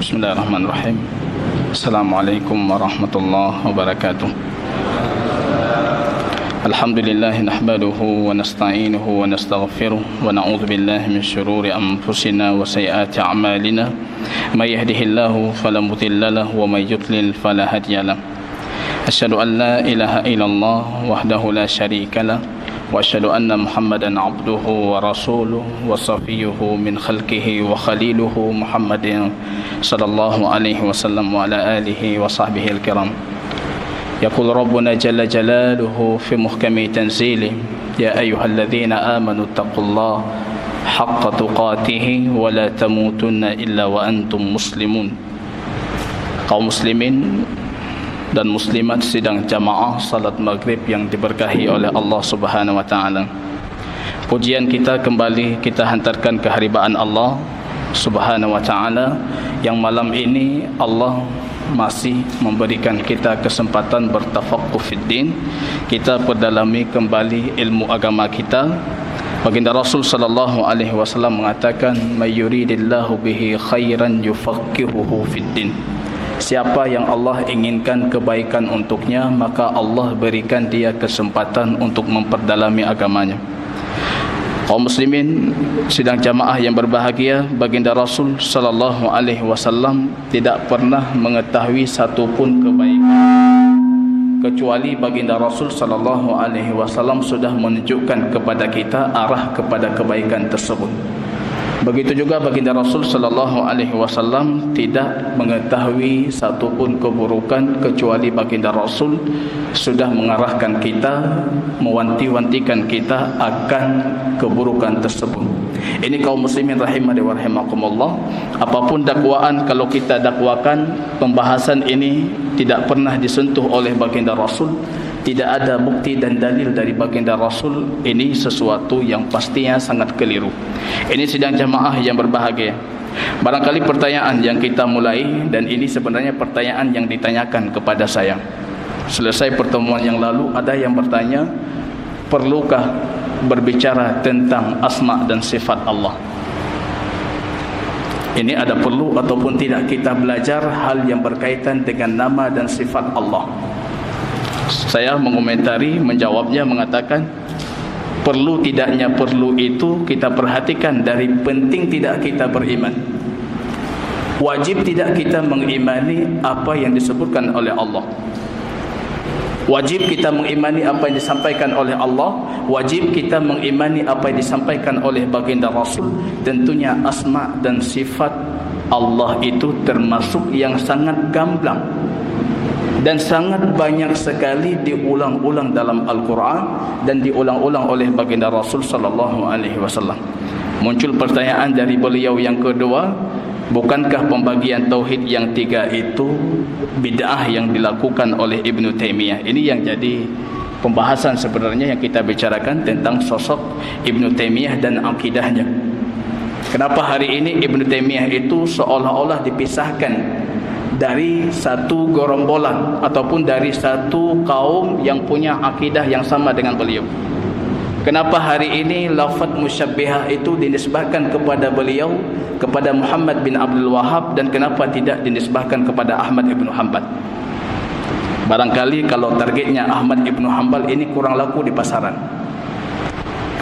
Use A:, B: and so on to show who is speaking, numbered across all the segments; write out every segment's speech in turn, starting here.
A: Bismillahirrahmanirrahim. Assalamualaikum warahmatullahi wabarakatuh. Alhamdulillah nahmaduhu wa nasta'inuhu wa nastaghfiruh wa na'udzu billahi min shururi anfusina wa sayyiati a'malina. May yahdihillahu fala mudilla lahu wa may yudlil fala hadiya lahu. Asyhadu an la ilaha illallah wahdahu la syarika lah wa asyhadu anna Muhammadan abduhu wa rasuluhu wa safiyuhu min khalqihi wa khaliluhu Muhammadin sallallahu alaihi wasallam wa ala alihi wa sahbihi al-kiram. Yaqul Rabbuna jalla jalaluhu fi muhkami tanzilih, ya ayyuhalladzina amanu taqullaha haqqa tuqatih wa la tamutunna illa wa antum muslimun. Kaum muslimin dan muslimat sidang jamaah salat maghrib yang diberkahi oleh Allah Subhanahu wa taala. Pujian kita kembali kita hantarkan keharibaan Allah Subhanahu wa taala yang malam ini Allah masih memberikan kita kesempatan bertafaqquh fid din. Kita perdalami kembali ilmu agama kita. Baginda Rasul sallallahu alaihi wasallam mengatakan, "May yuridillahu bihi khairan yufaqihuhu fid din." Siapa yang Allah inginkan kebaikan untuknya, maka Allah berikan dia kesempatan untuk memperdalami agamanya. Kaum muslimin sidang jamaah yang berbahagia, baginda Rasul sallallahu alaihi wasallam tidak pernah mengetahui satupun kebaikan kecuali baginda Rasul sallallahu alaihi wasallam sudah menunjukkan kepada kita arah kepada kebaikan tersebut. Begitu juga baginda Rasul sallallahu alaihi wasallam tidak mengetahui satupun keburukan kecuali baginda Rasul sudah mengarahkan kita, mewanti-wantikan kita akan keburukan tersebut. Ini kaum muslimin rahimani wa rahimakumullah, apapun dakwaan kalau kita dakwakan pembahasan ini tidak pernah disentuh oleh baginda Rasul, tidak ada bukti dan dalil dari baginda Rasul, ini sesuatu yang pastinya sangat keliru. Ini sidang jamaah yang berbahagia. Barangkali pertanyaan yang kita mulai, dan ini sebenarnya pertanyaan yang ditanyakan kepada saya. Selesai pertemuan yang lalu ada yang bertanya, perlukah berbicara tentang asma dan sifat Allah? Ini ada perlu ataupun tidak kita belajar hal yang berkaitan dengan nama dan sifat Allah? Saya mengomentari, menjawabnya mengatakan perlu tidaknya perlu itu kita perhatikan dari penting tidak kita beriman. Wajib tidak kita mengimani apa yang disebutkan oleh Allah. Wajib kita mengimani apa yang disampaikan oleh Allah. Wajib kita mengimani apa yang disampaikan oleh baginda Rasul. Tentunya asma dan sifat Allah itu termasuk yang sangat gamblang dan sangat banyak sekali diulang-ulang dalam Al-Quran dan diulang-ulang oleh baginda Rasul sallallahu alaihi wasallam. Muncul pertanyaan dari beliau yang kedua, bukankah pembagian tauhid yang tiga itu bid'ah yang dilakukan oleh Ibnu Taimiyah? Ini yang jadi pembahasan sebenarnya yang kita bicarakan tentang sosok Ibnu Taimiyah dan akidahnya. Kenapa hari ini Ibnu Taimiyah itu seolah-olah dipisahkan dari satu gerombolan ataupun dari satu kaum yang punya akidah yang sama dengan beliau? Kenapa hari ini lafaz musyabbihah itu dinisbahkan kepada beliau, kepada Muhammad bin Abdul Wahhab, dan kenapa tidak dinisbahkan kepada Ahmad ibn Hanbal? Barangkali kalau targetnya Ahmad ibn Hanbal ini kurang laku di pasaran.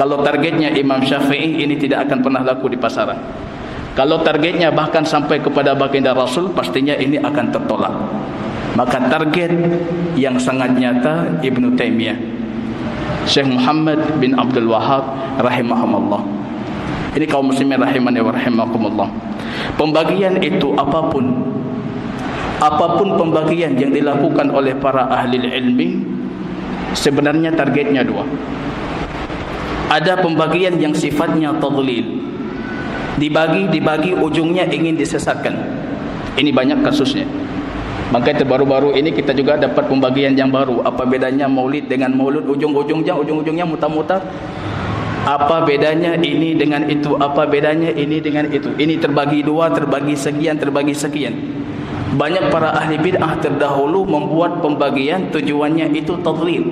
A: Kalau targetnya Imam Syafi'i ini tidak akan pernah laku di pasaran. Kalau targetnya bahkan sampai kepada baginda Rasul, pastinya ini akan tertolak. Maka target yang sangat nyata Ibnu Taimiyah, Syekh Muhammad bin Abdul Wahhab rahimahumullah. Ini kaum muslimin rahimani wa rahimakumullah. Pembagian itu apapun pembagian yang dilakukan oleh para ahli ilmi, sebenarnya targetnya dua. Ada pembagian yang sifatnya tadlil, dibagi ujungnya ingin disesatkan. Ini banyak kasusnya. Makanya baru-baru ini kita juga dapat pembagian yang baru. Apa bedanya maulid dengan maulud? Ujung-ujungnya mutar-mutar. Apa bedanya ini dengan itu? Apa bedanya ini dengan itu? Ini terbagi dua, terbagi sekian. Banyak para ahli bid'ah terdahulu membuat pembagian tujuannya itu tadlil,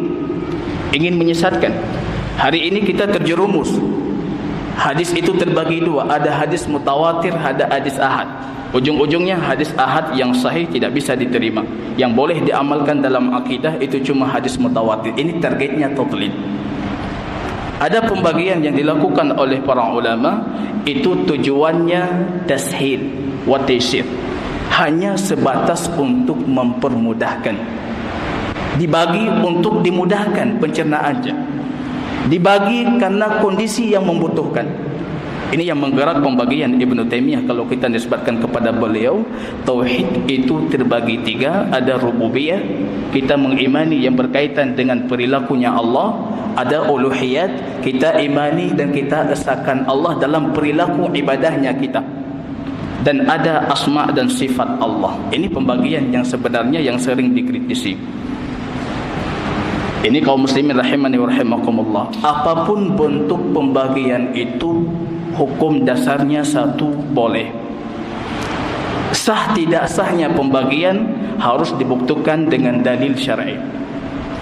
A: ingin menyesatkan. Hari ini kita terjerumus. Hadis itu terbagi dua, ada hadis mutawatir, ada hadis ahad. Ujung-ujungnya hadis ahad yang sahih tidak bisa diterima. Yang boleh diamalkan dalam akidah itu cuma hadis mutawatir. Ini targetnya tadlil. Ada pembagian yang dilakukan oleh para ulama, itu tujuannya tashil wa taysir, hanya sebatas untuk mempermudahkan. Dibagi untuk dimudahkan pencernaannya, dibagi karena kondisi yang membutuhkan. Ini yang menggerak pembagian Ibnu Taimiyah. Kalau kita nisbatkan kepada beliau, tauhid itu terbagi 3. Ada rububiyah, kita mengimani yang berkaitan dengan perilakunya Allah. Ada uluhiyat, kita imani dan kita esakan Allah dalam perilaku ibadahnya kita. Dan ada asma dan sifat Allah. Ini pembagian yang sebenarnya yang sering dikritisi. Ini kaum muslimin rahimani wa rahimakumullah. Apapun bentuk pembagian itu, hukum dasarnya satu, boleh. Sah tidak sahnya pembagian harus dibuktikan dengan dalil syar'i.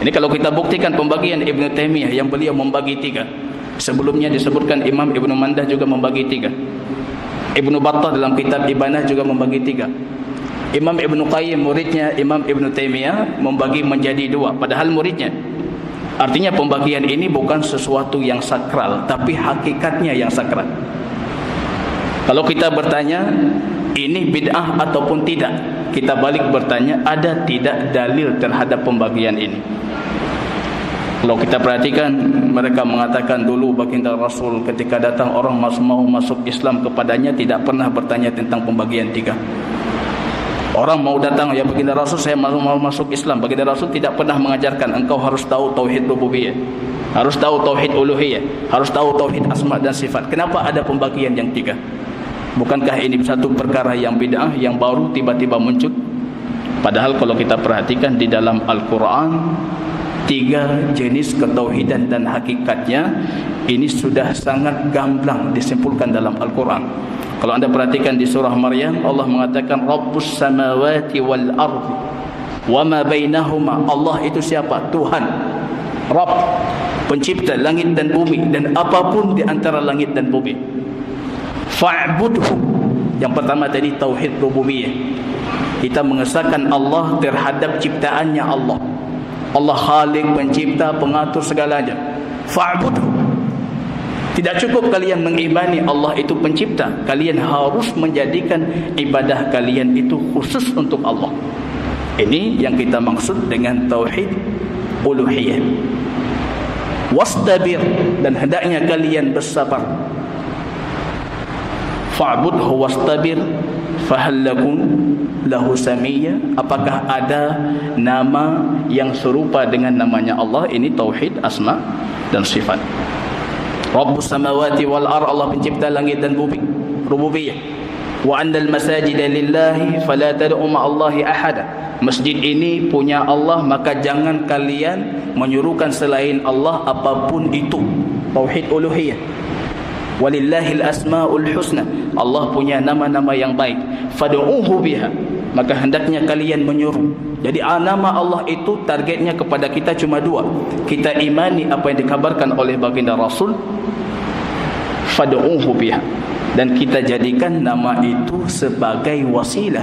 A: Ini kalau kita buktikan pembagian Ibnu Taimiyah yang beliau membagi 3. Sebelumnya disebutkan Imam Ibnu Mandah juga membagi 3. Ibnu Battah dalam kitab Ibanah juga membagi 3. Imam Ibnu Qayyim, muridnya Imam Ibnu Taimiyah, membagi menjadi 2, padahal muridnya. Artinya pembagian ini bukan sesuatu yang sakral, tapi hakikatnya yang sakral. Kalau kita bertanya ini bid'ah ataupun tidak, kita balik bertanya ada tidak dalil terhadap pembagian ini. Kalau kita perhatikan, mereka mengatakan dulu baginda Rasul ketika datang orang mau masuk Islam kepadanya tidak pernah bertanya tentang pembagian 3. Orang mau datang, ya baginda Rasul saya mau masuk Islam, baginda Rasul tidak pernah mengajarkan engkau harus tahu tauhid rububiyah, harus tahu tauhid uluhiyah, harus tahu tauhid asma dan sifat. Kenapa ada pembagian yang 3? Bukankah ini satu perkara yang bid'ah, yang baru tiba-tiba muncul? Padahal kalau kita perhatikan di dalam Al-Quran, 3 jenis ketauhidan dan hakikatnya ini sudah sangat gamblang disimpulkan dalam Al-Quran. Kalau anda perhatikan di surah Maryam, Allah mengatakan Rabbus samawati wal ardi wa ma bainahuma. Allah itu siapa? Tuhan, Rabb, pencipta langit dan bumi dan apapun di antara langit dan bumi. Fa'budhu, yang pertama tadi tauhid rububiyah, kita mengesahkan Allah terhadap ciptaannya Allah. Allah Khalik, pencipta, pengatur segalanya. Fa'budhu. Tidak cukup kalian mengimani Allah itu pencipta, kalian harus menjadikan ibadah kalian itu khusus untuk Allah. Ini yang kita maksud dengan tauhid uluhiyah. Wastabir, dan hendaknya kalian bersabar. Fa'budhu wastabir fahal lakum lahu samiyya. Apakah ada nama yang serupa dengan namanya Allah? Ini tauhid asma dan sifat. Rabbus samawati wal ar, Allah pencipta langit dan bumi, rububiyah. Wa annal masajida lillahi fala tad'u ma'allahi ahada. Masjid ini punya Allah, maka jangan kalian menyuruhkan selain Allah apapun itu. Tauhid uluhiyah. Walillahil asmaul husna, Allah punya nama-nama yang baik. Fad'uhu biha, maka hendaknya kalian menyuruh. Jadi nama Allah itu targetnya kepada kita cuma 2. Kita imani apa yang dikabarkan oleh baginda Rasul, fad'uhu biha, dan kita jadikan nama itu sebagai wasilah.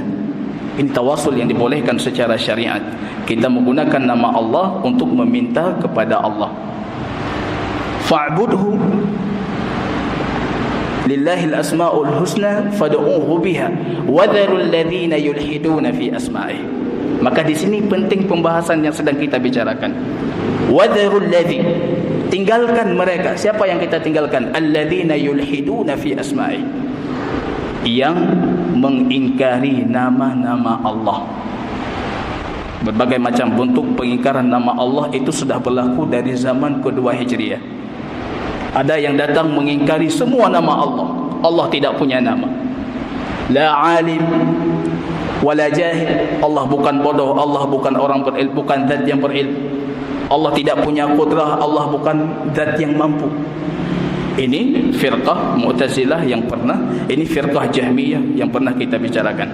A: Ini tawasul yang dibolehkan secara syariat. Kita menggunakan nama Allah untuk meminta kepada Allah. Fa'budhu lillahil asmaul husna fad'uhu biha wadharul ladzina yulhiduna fi asma'i. Maka di sini penting pembahasan yang sedang kita bicarakan. Wadharul ladzi, tinggalkan mereka. Siapa yang kita tinggalkan? Alladzina yulhiduna fi asma'i, yang mengingkari nama-nama Allah. Berbagai macam bentuk pengingkaran nama Allah itu sudah berlaku dari zaman kedua Hijriah. Ada yang datang mengingkari semua nama Allah. Allah tidak punya nama. La alim wala jahil. Allah bukan bodoh, Allah bukan orang berilmu, bukan zat yang berilmu. Allah tidak punya qudrah, Allah bukan zat yang mampu. Ini firqah Mu'tazilah yang pernah, ini firqah Jahmiyah yang pernah kita bicarakan.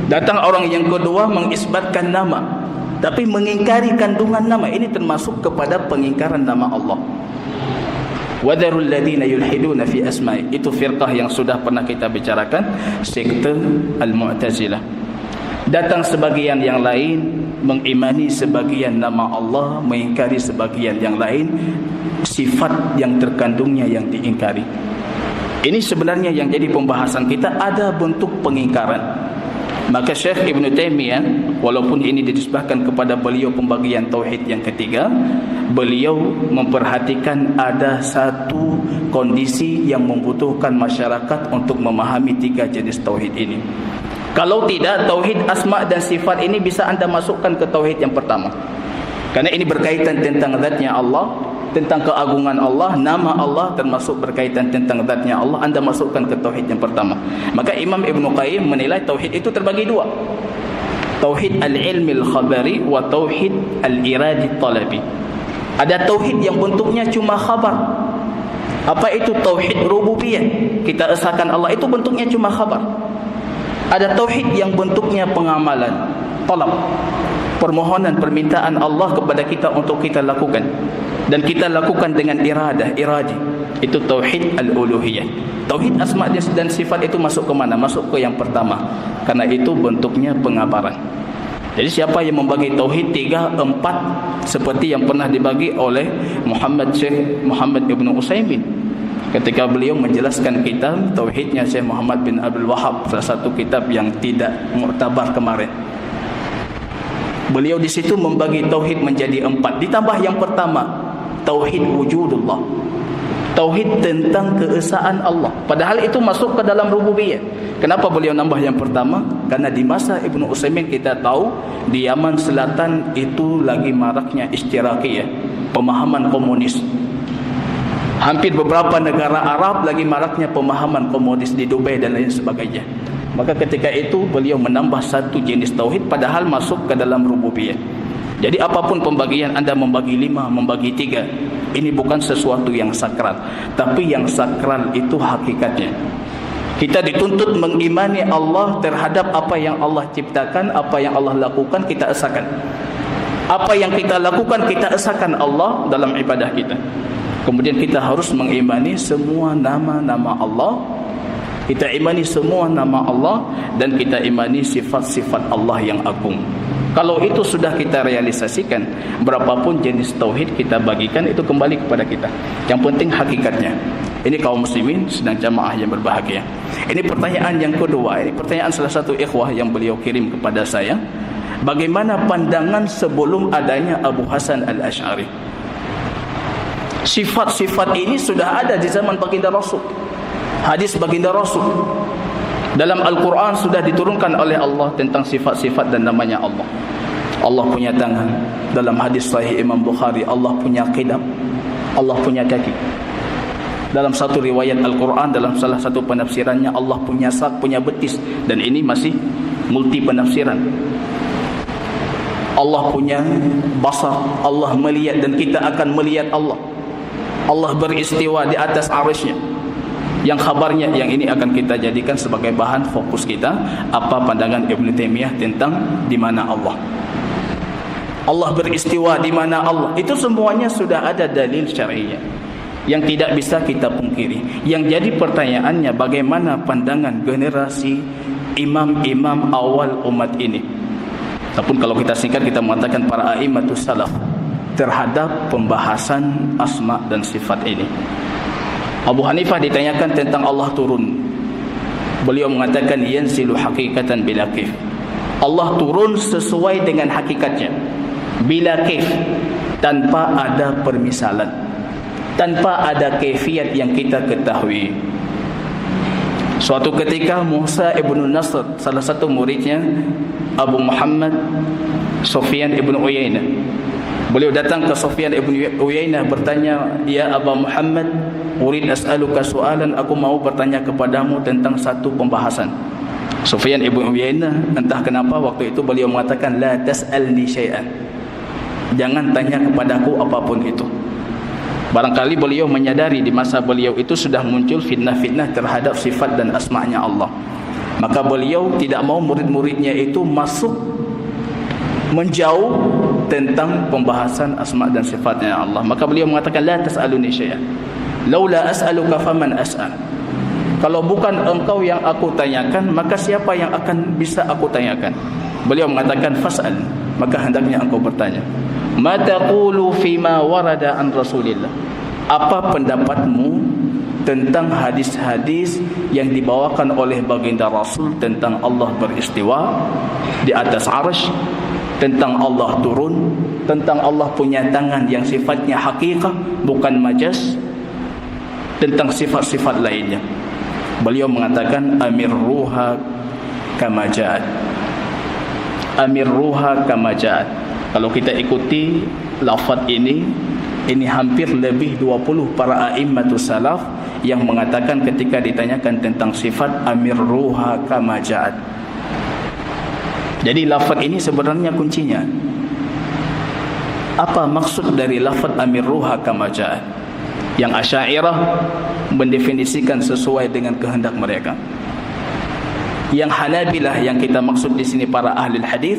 A: Datang orang yang kedua mengisbatkan nama, tapi mengingkari kandungan nama. Ini termasuk kepada pengingkaran nama Allah. Wadharul ladzina yulhiduna fi asma'i. Itu firqah yang sudah pernah kita bicarakan, sekte Al-Mu'tazilah. Datang sebagian yang lain mengimani sebagian nama Allah, mengingkari sebagian yang lain, sifat yang terkandungnya yang diingkari. Ini sebenarnya yang jadi pembahasan kita, ada bentuk pengingkaran. Maka Syekh Ibn Taimiyah, walaupun ini dinisbahkan kepada beliau pembagian tauhid yang ketiga, beliau memperhatikan ada satu kondisi yang membutuhkan masyarakat untuk memahami tiga jenis tauhid ini. Kalau tidak, tauhid asma dan sifat ini bisa anda masukkan ke tauhid yang pertama, karena ini berkaitan tentang zatnya Allah, tentang keagungan Allah, nama Allah, termasuk berkaitan tentang zatnya Allah, anda masukkan ke tauhid yang pertama. Maka Imam Ibn Qayyim menilai tauhid itu terbagi dua, tauhid al-ilmi al-khabari wa tauhid al-iradi talabi. Ada tauhid yang bentuknya cuma khabar. Apa itu? Tauhid rububiyah, kita esakan Allah, itu bentuknya cuma khabar. Ada tauhid yang bentuknya pengamalan, talab, permohonan, permintaan Allah kepada kita untuk kita lakukan, dan kita lakukan dengan iradah, iradi. Itu tauhid al-uluhiyah. Tauhid asma dan sifat itu masuk ke mana? Masuk ke yang pertama, karena itu bentuknya pengabaran. Jadi siapa yang membagi tauhid 3, 4 seperti yang pernah dibagi oleh Syekh Muhammad Ibn Utsaimin ketika beliau menjelaskan kitab tauhidnya Syekh Muhammad bin Abdul Wahhab, salah satu kitab yang tidak muktabar kemarin. Beliau di situ membagi tauhid menjadi 4, ditambah yang pertama, tauhid wujudullah, tauhid tentang keesaan Allah, padahal itu masuk ke dalam rububiyah. Kenapa beliau nambah yang pertama? Karena di masa Ibnu Utsaimin kita tahu di Yaman Selatan itu lagi maraknya istirakiyah, pemahaman komunis. Hampir beberapa negara Arab lagi maraknya pemahaman komunis, di Dubai dan lain sebagainya. Maka ketika itu beliau menambah satu jenis tauhid, padahal masuk ke dalam rububiyah. Jadi apapun pembagian, anda membagi 5, membagi 3, ini bukan sesuatu yang sakral, tapi yang sakral itu hakikatnya. Kita dituntut mengimani Allah terhadap apa yang Allah ciptakan, apa yang Allah lakukan, kita esakan. Apa yang kita lakukan, kita esakan Allah dalam ibadah kita. Kemudian kita harus mengimani semua nama-nama Allah, kita imani semua nama Allah, dan kita imani sifat-sifat Allah yang agung. Kalau itu sudah kita realisasikan, berapapun jenis tauhid kita bagikan, itu kembali kepada kita. Yang penting hakikatnya. Ini kaum muslimin sedang jamaah yang berbahagia. Ini pertanyaan yang kedua, ini pertanyaan salah satu ikhwah yang beliau kirim kepada saya. Bagaimana pandangan sebelum adanya Abu Hasan Al-Asy'ari? Sifat-sifat ini sudah ada di zaman baginda Rasul. Hadis baginda Rasul dalam Al-Quran sudah diturunkan oleh Allah tentang sifat-sifat dan namanya Allah. Allah punya tangan. Dalam hadis sahih Imam Bukhari, Allah punya qidam, Allah punya kaki. Dalam satu riwayat Al-Quran, dalam salah satu penafsirannya, Allah punya sak, punya betis. Dan ini masih multi penafsiran. Allah punya basar, Allah melihat, dan kita akan melihat Allah. Allah beristiwa di atas arsy-Nya. Yang khabarnya, yang ini akan kita jadikan sebagai bahan fokus kita. Apa pandangan Ibn Taimiyah tentang di mana Allah? Allah beristiwa di mana Allah? Itu semuanya sudah ada dalil syar'iyyah yang tidak bisa kita pungkiri. Yang jadi pertanyaannya, bagaimana pandangan generasi imam-imam awal umat ini? Ataupun kalau kita singkat, kita mengatakan para a'immatus salaf, terhadap pembahasan asma dan sifat ini. Abu Hanifah ditanyakan tentang Allah turun. Beliau mengatakan yanzilu hakikatan bila kaif. Allah turun sesuai dengan hakikatnya, bila kaif, tanpa ada permisalan, tanpa ada kaifiat yang kita ketahui. Suatu ketika Musa ibn Nasr, salah satu muridnya Abu Muhammad Sufyan ibn Uyainah, beliau datang ke Sufyan ibn Uyainah bertanya, "Ya Aba Muhammad, urid as'aluka soalan, aku mau bertanya kepadamu tentang satu pembahasan." Sufyan ibn Uyainah entah kenapa waktu itu beliau mengatakan, "La tas'alni syai'an." Jangan tanya kepadaku apapun itu. Barangkali beliau menyadari di masa beliau itu sudah muncul fitnah-fitnah terhadap sifat dan asma'nya Allah. Maka beliau tidak mau murid-muridnya itu masuk menjauh tentang pembahasan asma' dan sifatnya Allah. Maka beliau mengatakan, "La tas'aluni syai'an." Laula as'aluka faman as'al. Kalau bukan engkau yang aku tanyakan, maka siapa yang akan bisa aku tanyakan? Beliau mengatakan fas'al, maka hendaknya engkau bertanya. Ma taqulu fima warada an Rasulillah. Apa pendapatmu tentang hadis-hadis yang dibawakan oleh baginda Rasul tentang Allah beristiwa di atas arsy, tentang Allah turun, tentang Allah punya tangan yang sifatnya hakikat bukan majaz, tentang sifat-sifat lainnya. Beliau mengatakan amirruha kama ja'at. Amirruha kama ja'at. Kalau kita ikuti lafaz ini hampir lebih 20 para a'immatus salaf yang mengatakan ketika ditanyakan tentang sifat amirruha kama ja'at. Jadi lafaz ini sebenarnya kuncinya. Apa maksud dari lafaz amirruha kama ja'at? Yang Asy'ariyah mendefinisikan sesuai dengan kehendak mereka. Yang Hanabilah yang kita maksud di sini para ahli hadis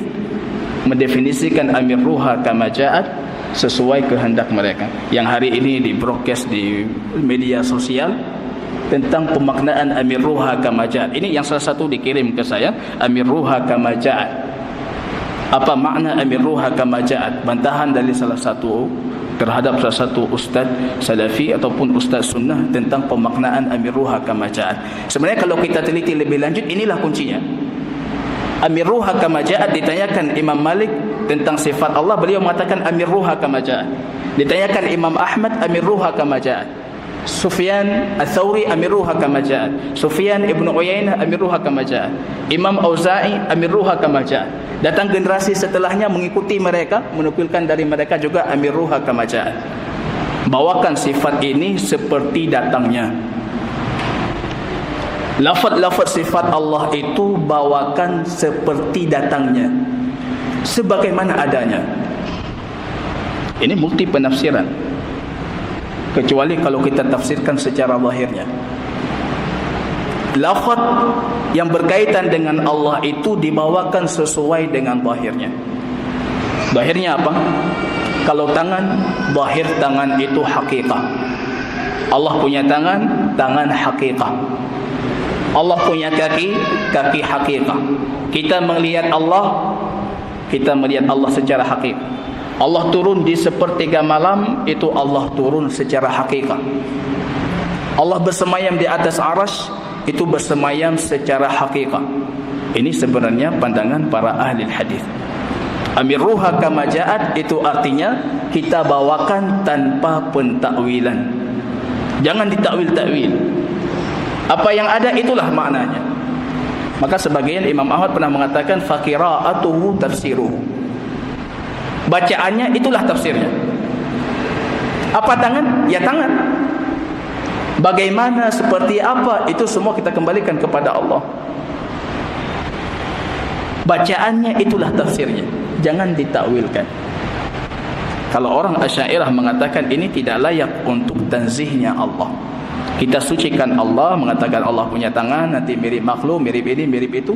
A: mendefinisikan amirruha kama ja'at sesuai kehendak mereka. Yang hari ini di broadcast di media sosial tentang pemaknaan amirruha kama ja'at. Ini yang salah satu dikirim ke saya, amirruha kama ja'at. Apa makna amirruha kama ja'at? Bantahan dari salah satu terhadap salah satu ustaz salafi ataupun ustaz sunnah tentang pemaknaan amirruha kama ja'at. Sebenarnya kalau kita teliti lebih lanjut, inilah kuncinya. Amirruha kama ja'at ditanyakan Imam Malik tentang sifat Allah, beliau mengatakan amirruha kama ja'at. Ditanyakan Imam Ahmad amirruha kama ja'at. Sufyan Ats-Tsauri amirruha kama ja'at. Sufyan Ibn Uyainah amirruha kama ja'at. Imam Auza'i amirruha kama ja'at. Datang generasi setelahnya mengikuti mereka, menukilkan dari mereka juga amirruha kama ja'at. Bawakan sifat ini seperti datangnya. Lafaz-lafaz sifat Allah itu bawakan seperti datangnya, sebagaimana adanya. Ini multi penafsiran, kecuali kalau kita tafsirkan secara zahirnya. Lafaz yang berkaitan dengan Allah itu dibawakan sesuai dengan zahirnya. Zahirnya apa? Kalau tangan, zahir tangan itu hakikat. Allah punya tangan, tangan hakikat. Allah punya kaki, kaki hakikat. Kita melihat Allah, kita melihat Allah secara hakikat. Allah turun di sepertiga malam, itu Allah turun secara hakikat. Allah bersemayam di atas arsy, itu bersemayam secara hakikat. Ini sebenarnya pandangan para ahli hadis. Amirruha kama ja'at itu artinya kita bawakan tanpa pentakwilan. Jangan ditakwil-takwil. Apa yang ada itulah maknanya. Maka sebagian Imam Ahmad pernah mengatakan faqira'atuhu tafsiruhu. Bacaannya itulah tafsirnya. Apa tangan? Ya tangan. Bagaimana, seperti apa, itu semua kita kembalikan kepada Allah. Bacaannya itulah tafsirnya. Jangan ditakwilkan. Kalau orang Asy'ariyah mengatakan ini tidak layak untuk tanzihnya Allah. Kita sucikan Allah, mengatakan Allah punya tangan, nanti mirip makhluk, mirip ini, mirip itu.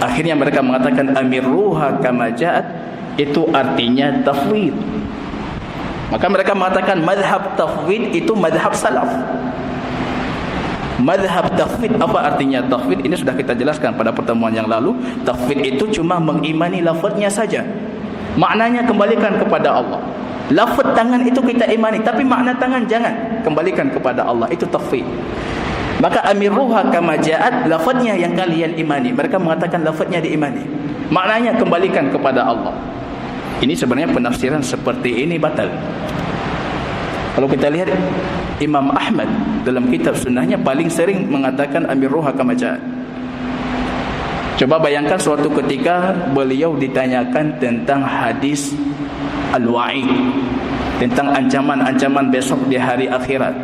A: Akhirnya mereka mengatakan amirruha kama ja'at, itu artinya tafwid. Maka mereka mengatakan madhab tafwid itu madhab salaf. Madhab tafwid, apa artinya tafwid? Ini sudah kita jelaskan pada pertemuan yang lalu. Tafwid itu cuma mengimani lafaznya saja, maknanya kembalikan kepada Allah. Lafaz tangan itu kita imani, tapi makna tangan jangan, kembalikan kepada Allah. Itu tafwid. Maka amirruha kama ja'at, lafaznya yang kalian imani. Mereka mengatakan lafaznya diimani, maknanya kembalikan kepada Allah. Ini sebenarnya penafsiran seperti ini batal. Kalau kita lihat Imam Ahmad dalam kitab sunnahnya paling sering mengatakan amirruha kama ja'at. Coba bayangkan suatu ketika beliau ditanyakan tentang hadis al-wa'id, tentang ancaman-ancaman besok di hari akhirat.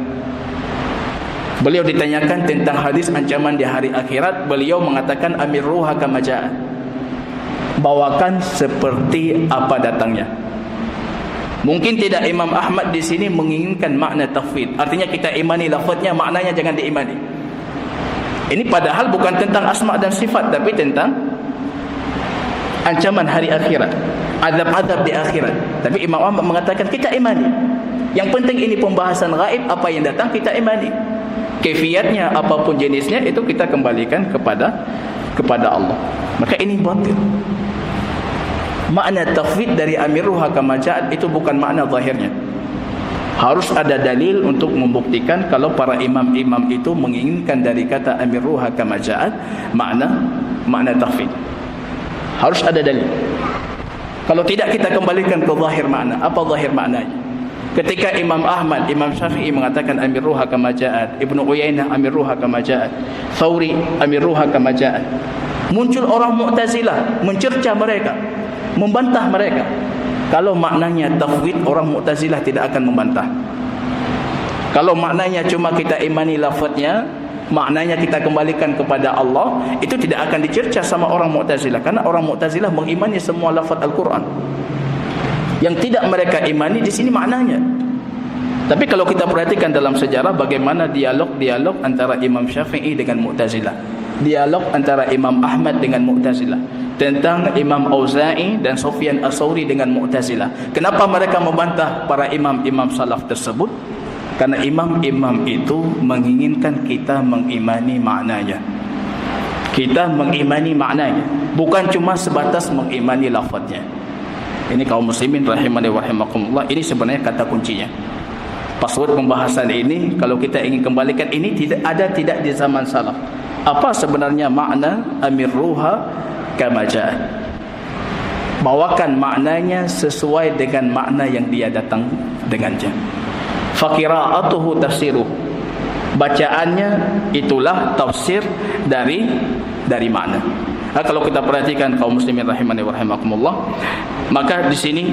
A: Beliau ditanyakan tentang hadis ancaman di hari akhirat, beliau mengatakan amirruha kama ja'at. Bawakan seperti apa datangnya. Mungkin tidak Imam Ahmad di sini menginginkan makna tafwid, artinya kita imani lafaznya, maknanya jangan diimani. Ini padahal bukan tentang asma dan sifat, tapi tentang ancaman hari akhirat, azab-azab di akhirat. Tapi Imam Ahmad mengatakan kita imani. Yang penting ini pembahasan gaib, apa yang datang kita imani. Kaifiatnya apapun jenisnya itu kita kembalikan kepada Allah. Maka ini batil. Makna tafwid dari amiruha kama ja'at itu bukan makna zahirnya. Harus ada dalil untuk membuktikan kalau para imam-imam itu menginginkan dari kata amiruha kama ja'at makna tafwid. Harus ada dalil. Kalau tidak kita kembalikan ke zahir makna. Apa zahir maknanya? Ketika Imam Ahmad, Imam Syafi'i mengatakan amiruha kama ja'at, Ibnu Uyainah amiruha kama ja'at, Thawri amiruha kama ja'at, muncul orang Mu'tazilah mencerca mereka, membantah mereka. Kalau maknanya tafwid, orang Mu'tazilah tidak akan membantah. Kalau maknanya cuma kita imani lafaznya, maknanya kita kembalikan kepada Allah, itu tidak akan dicerca sama orang Mu'tazilah, karena orang Mu'tazilah mengimani semua lafaz Al-Quran. Yang tidak mereka imani di sini maknanya. Tapi kalau kita perhatikan dalam sejarah bagaimana dialog antara Imam Syafi'i dengan Mu'tazilah, dialog antara Imam Ahmad dengan Mu'tazilah, tentang Imam Auza'i dan Sufyan As-Tsauri dengan Mu'tazilah. Kenapa mereka membantah para imam-imam salaf tersebut? Karena imam-imam itu menginginkan kita mengimani maknanya. Kita mengimani maknanya, bukan cuma sebatas mengimani lafaznya. Ini kaum muslimin rahimani wa rahimakumullah, ini sebenarnya kata kuncinya. Password pembahasan ini kalau kita ingin kembalikan, ini tidak di zaman salaf. Apa sebenarnya makna amiruha kama ja'at? Bawakan maknanya sesuai dengan makna yang dia datang dengannya. Faqira'atuhu tafsiruh. Bacaannya itulah tafsir dari makna. Kalau kita perhatikan kaum muslimin rahimani wa rahimakumullah, maka di sini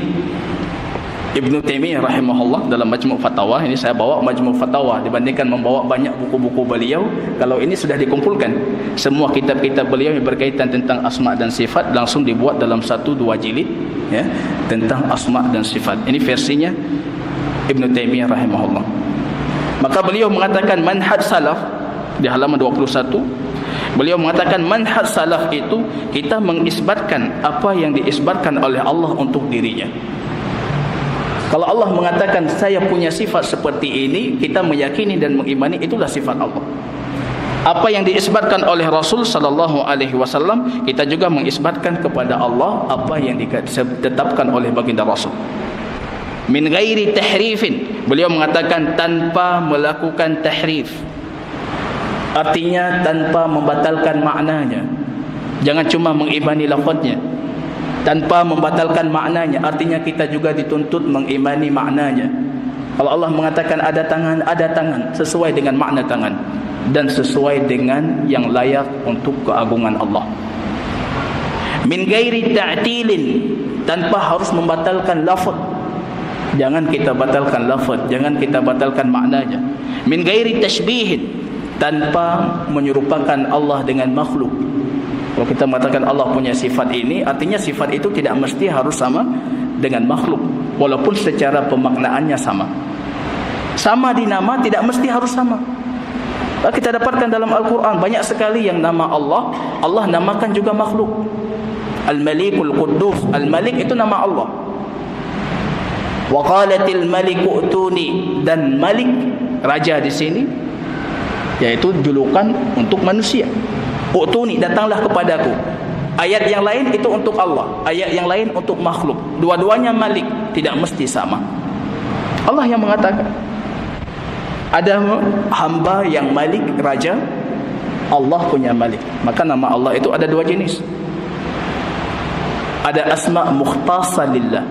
A: Ibnu Taimiyah rahimahullah dalam Majmu' Fatawa, ini saya bawa Majmu' Fatawa dibandingkan membawa banyak buku-buku beliau. Kalau ini sudah dikumpulkan semua kitab-kitab beliau yang berkaitan tentang asma dan sifat, langsung dibuat dalam 1-2 jilid ya, tentang asma dan sifat. Ini versinya Ibnu Taimiyah rahimahullah. Maka beliau mengatakan manhaj salaf di halaman 21. Beliau mengatakan manhaj salaf itu kita mengisbatkan apa yang diisbatkan oleh Allah untuk dirinya. Kalau Allah mengatakan saya punya sifat seperti ini, kita meyakini dan mengimani itulah sifat Allah. Apa yang diisbatkan oleh Rasul sallallahu alaihi wasallam, kita juga mengisbatkan kepada Allah apa yang ditetapkan oleh baginda Rasul. Min ghairi tahrifin, beliau mengatakan tanpa melakukan tahrif. Artinya tanpa membatalkan maknanya. Jangan cuma mengimani lafaznya tanpa membatalkan maknanya. Artinya kita juga dituntut mengimani maknanya. Kalau Allah mengatakan ada tangan sesuai dengan makna tangan dan sesuai dengan yang layak untuk keagungan Allah. Min ghairi ta'tilin, tanpa harus membatalkan lafaz. Jangan kita batalkan lafaz, jangan kita batalkan maknanya. Min ghairi tashbihin, tanpa menyerupakan Allah dengan makhluk. Kalau kita mengatakan Allah punya sifat ini, artinya sifat itu tidak mesti harus sama dengan makhluk, walaupun secara pemaknaannya sama. Sama di nama tidak mesti harus sama. Kita dapatkan dalam Al-Quran banyak sekali yang nama Allah namakan juga makhluk. Al-Malikul Quddus, Al-Malik itu nama Allah. Wa qalatil maliku utuni, dan Malik raja di sini yaitu julukan untuk manusia. Utuni, datanglah kepadaku. Ayat yang lain itu untuk Allah, ayat yang lain untuk makhluk. Dua-duanya Malik, tidak mesti sama. Allah yang mengatakan ada hamba yang Malik, raja. Allah punya Malik. Maka nama Allah itu ada 2 jenis. Ada asma mukhtasa lillah,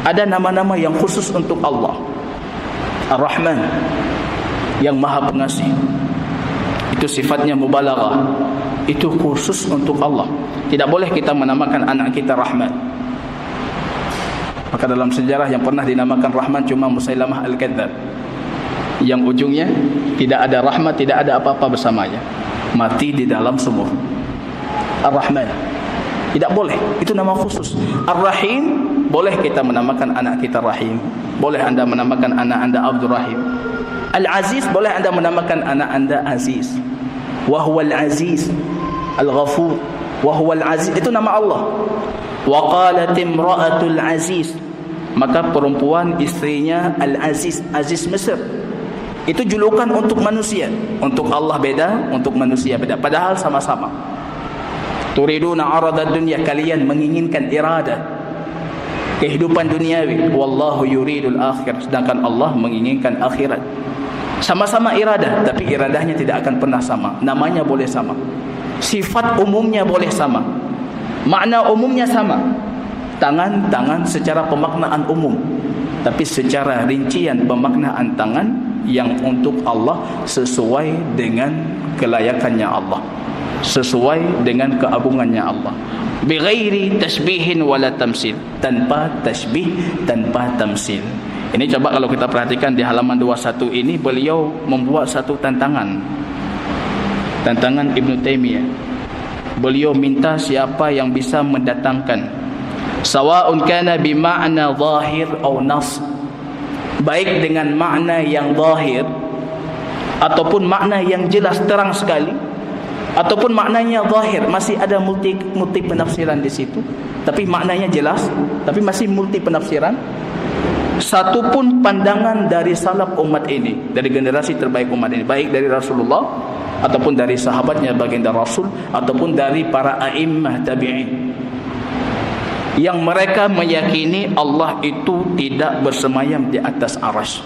A: ada nama-nama yang khusus untuk Allah. Ar-Rahman, yang maha pengasih, itu sifatnya mubalaghah, itu khusus untuk Allah. Tidak boleh kita menamakan anak kita Rahman. Maka dalam sejarah yang pernah dinamakan Rahman cuma Musailamah Al-Kadzdzab, yang ujungnya tidak ada rahmat, tidak ada apa-apa bersamanya, mati di dalam sumur. Ar-Rahman tidak boleh, itu nama khusus. Ar-Rahim, boleh kita menamakan anak kita Rahim, boleh anda menamakan anak anda Abdul Rahim. Al-Aziz, boleh anda menamakan anak anda Aziz. Wa huwal Aziz Al-Ghafur, wa huwal Aziz, itu nama Allah. Wa qalat imra'atul Aziz, maka perempuan istrinya Al-Aziz, Aziz Mesir. Itu julukan untuk manusia. Untuk Allah beda, untuk manusia beda, padahal sama-sama. Turiduna aradad dunya, kalian menginginkan iradah kehidupan duniawi, wallahu yuridul akhir, sedangkan Allah menginginkan akhirat. Sama-sama iradah, tapi iradahnya tidak akan pernah sama. Namanya boleh sama, sifat umumnya boleh sama, makna umumnya sama. Tangan secara pemaknaan umum, tapi secara rincian pemaknaan tangan yang untuk Allah sesuai dengan kelayakannya Allah, sesuai dengan keagungannya Allah. Bighairi tashbihin wala tamsil, tanpa tashbih, tanpa tamsil. Ini coba kalau kita perhatikan di halaman 21 ini, beliau membuat satu tantangan Ibnu Taimiyah. Beliau minta siapa yang bisa mendatangkan, sawa'un kana bima'na zahir atau nas, baik dengan makna yang zahir ataupun makna yang jelas terang sekali, ataupun maknanya zahir masih ada multi penafsiran di situ, tapi maknanya jelas tapi masih multi penafsiran. Satu pun pandangan dari salaf umat ini, dari generasi terbaik umat ini, baik dari Rasulullah ataupun dari sahabatnya baginda Rasul ataupun dari para a'immah tabi'in, yang mereka meyakini Allah itu tidak bersemayam di atas arasy.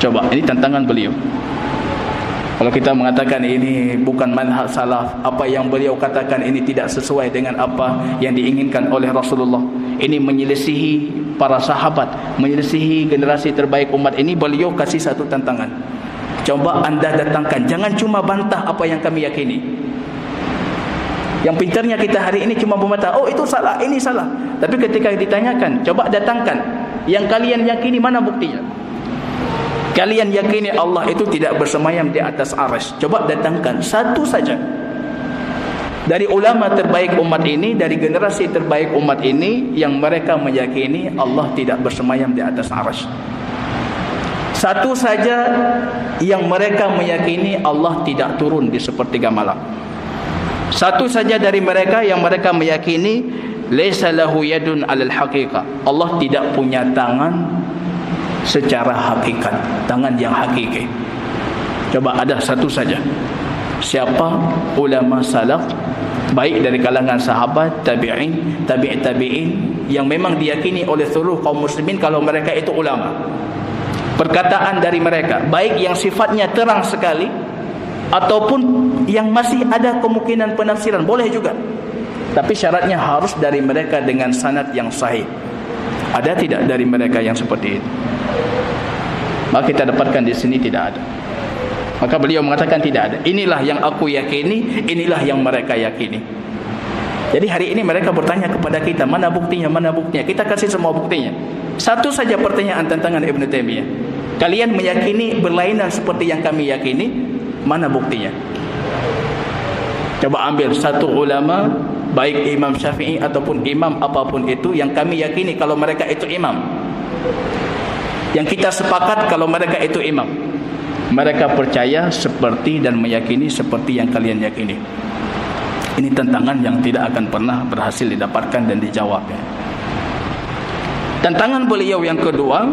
A: Coba, ini tantangan beliau. Kalau kita mengatakan ini bukan manhaj salaf, apa yang beliau katakan ini tidak sesuai dengan apa yang diinginkan oleh Rasulullah, ini menyelisihi para sahabat, menyelisihi generasi terbaik umat ini, beliau kasih satu tantangan. Coba anda datangkan, jangan cuma bantah apa yang kami yakini. Yang pintarnya kita hari ini cuma membantah, oh itu salah, ini salah. Tapi ketika ditanyakan, coba datangkan yang kalian yakini, mana buktinya? Kalian yakini Allah itu tidak bersemayam di atas arasy, coba datangkan satu saja dari ulama terbaik umat ini, dari generasi terbaik umat ini, yang mereka meyakini Allah tidak bersemayam di atas arasy. Satu saja yang mereka meyakini Allah tidak turun di sepertiga malam. Satu saja dari mereka yang mereka meyakini laisa lahu yadun 'alal haqiqah, Allah tidak punya tangan secara hakikat, tangan yang hakiki. Coba ada satu saja. Siapa ulama salaf, baik dari kalangan sahabat, tabi'in, tabi'in, yang memang diyakini oleh seluruh kaum muslimin kalau mereka itu ulama. Perkataan dari mereka, baik yang sifatnya terang sekali ataupun yang masih ada kemungkinan penafsiran, boleh juga. Tapi syaratnya harus dari mereka dengan sanad yang sahih. Ada tidak dari mereka yang seperti itu? Maka kita dapatkan di sini tidak ada. Maka beliau mengatakan tidak ada. Inilah yang aku yakini, inilah yang mereka yakini. Jadi hari ini mereka bertanya kepada kita, mana buktinya, mana buktinya? Kita kasih semua buktinya. Satu saja pertanyaan tantangan Ibnu Taimiyah. Kalian meyakini berlainan seperti yang kami yakini, mana buktinya? Coba ambil satu ulama, baik Imam Syafi'i ataupun imam apapun itu, yang kami yakini kalau mereka itu imam, yang kita sepakat kalau mereka itu imam, mereka percaya seperti dan meyakini seperti yang kalian yakini. Ini tantangan yang tidak akan pernah berhasil didapatkan dan dijawab. Tantangan beliau yang kedua,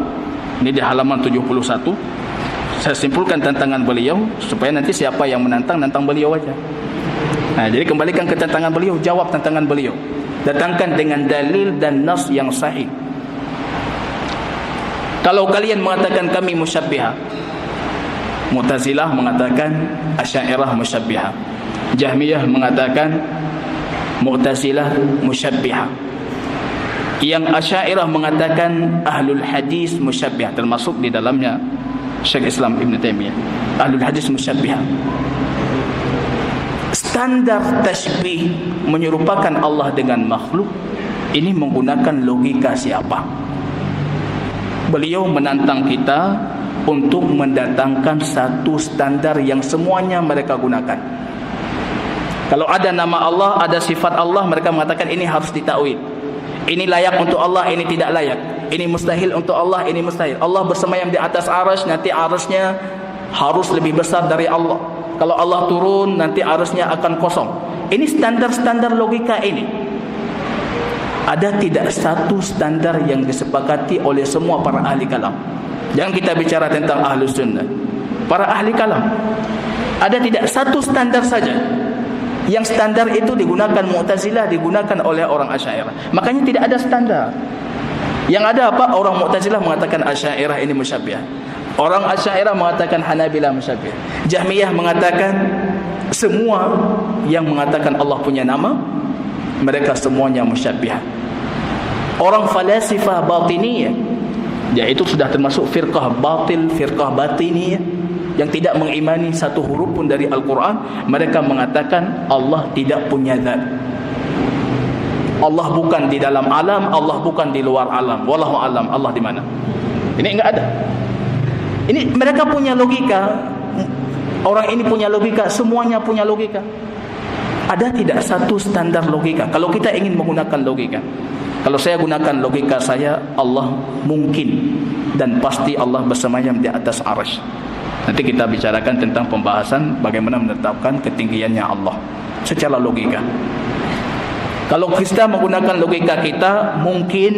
A: ini di halaman 71. Saya simpulkan tantangan beliau supaya nanti siapa yang menantang, nantang beliau aja. Nah, jadi kembalikan ke tantangan beliau, jawab tantangan beliau. Datangkan dengan dalil dan nas yang sahih. Kalau kalian mengatakan kami musyabbihah, Mu'tazilah mengatakan Asy'ariyah musyabbihah, Jahmiyah mengatakan Mu'tazilah musyabbihah, yang Asy'ariyah mengatakan Ahlul Hadis musyabbihah, termasuk di dalamnya Syekh Islam Ibn Taimiyah. Ahlul Hadis musyabbihah. Standar tashbih, menyerupakan Allah dengan makhluk, ini menggunakan logika siapa? Beliau menantang kita untuk mendatangkan satu standar yang semuanya mereka gunakan. Kalau ada nama Allah, ada sifat Allah, mereka mengatakan ini harus ditakwil. Ini layak untuk Allah, ini tidak layak. Ini mustahil untuk Allah, ini mustahil. Allah bersemayam di atas arasy, nanti arasy-nya harus lebih besar dari Allah. Kalau Allah turun, nanti arasy-nya akan kosong. Ini standar-standar logika ini. Ada tidak satu standar yang disepakati oleh semua para ahli kalam? Jangan kita bicara tentang ahlus sunnah, para ahli kalam. Ada tidak satu standar saja? Yang standar itu digunakan Mu'tazilah, digunakan oleh orang Asy'ariyah. Makanya tidak ada standar. Yang ada apa? Orang Mu'tazilah mengatakan Asy'ariyah ini musyabbihah. Orang Asy'ariyah mengatakan Hanabilah musyabbihah. Jahmiyah mengatakan semua yang mengatakan Allah punya nama, mereka semuanya musyabbihah. Orang falasifah batiniyah, yaitu sudah termasuk firqah batil, firqah batiniyah, yang tidak mengimani satu huruf pun dari Al-Quran, mereka mengatakan Allah tidak punya zat. Allah bukan di dalam alam, Allah bukan di luar alam. Wallahu alam, Allah di mana? Ini enggak ada. Ini mereka punya logika. Orang ini punya logika, semuanya punya logika. Ada tidak satu standar logika? Kalau kita ingin menggunakan logika, kalau saya gunakan logika saya, Allah mungkin dan pasti Allah bersemayam di atas arsy. Nanti kita bicarakan tentang pembahasan bagaimana menetapkan ketinggiannya Allah secara logika. Kalau kita menggunakan logika kita, mungkin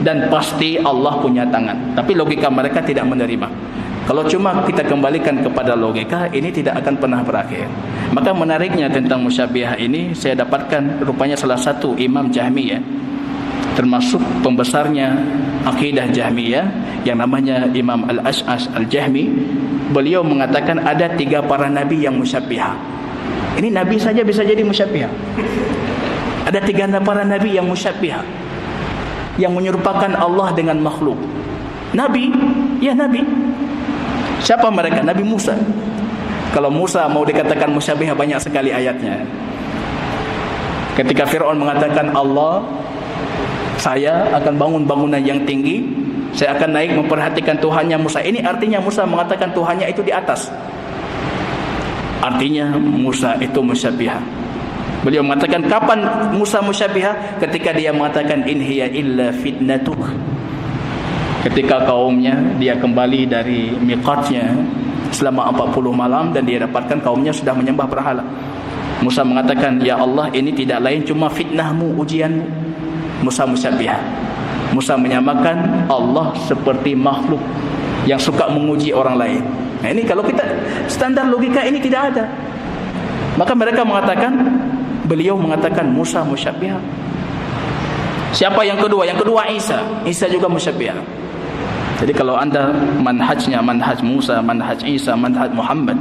A: dan pasti Allah punya tangan. Tapi logika mereka tidak menerima. Kalau cuma kita kembalikan kepada logika, ini tidak akan pernah berakhir. Maka menariknya tentang musyabbihah ini, saya dapatkan rupanya salah satu imam Jahmiyah, termasuk pembesarnya akidah Jahmiyah yang namanya Imam Al-Ash'ash Al-Jahmi. Beliau mengatakan ada 3 para nabi yang musyabbihah. Ini nabi saja bisa jadi musyabbihah. Ada 3 para nabi yang musyabbihah, yang menyerupakan Allah dengan makhluk. Nabi, ya nabi. Siapa mereka? Nabi Musa. Kalau Musa mau dikatakan musyabbihah, banyak sekali ayatnya. Ketika Fir'aun mengatakan Allah, saya akan bangun bangunan yang tinggi, saya akan naik memperhatikan Tuhannya Musa. Ini artinya Musa mengatakan Tuhannya itu di atas. Artinya Musa itu musyabbihah. Beliau mengatakan kapan Musa musyabbihah? Ketika dia mengatakan in hiya illa fitnatuk. Ketika kaumnya, dia kembali dari miqatnya selama 40 malam dan dia dapatkan kaumnya sudah menyembah berhala. Musa mengatakan, ya Allah, ini tidak lain cuma fitnahmu, ujianmu. Musa musyabbihah. Musa menyamakan Allah seperti makhluk yang suka menguji orang lain. Nah, ini kalau kita standar logika ini tidak ada. Maka mereka mengatakan, beliau mengatakan Musa musyabbihah. Siapa yang kedua? Yang kedua Isa. Isa juga musyabbihah. Jadi kalau anda manhajnya manhaj Musa, manhaj Isa, manhaj Muhammad,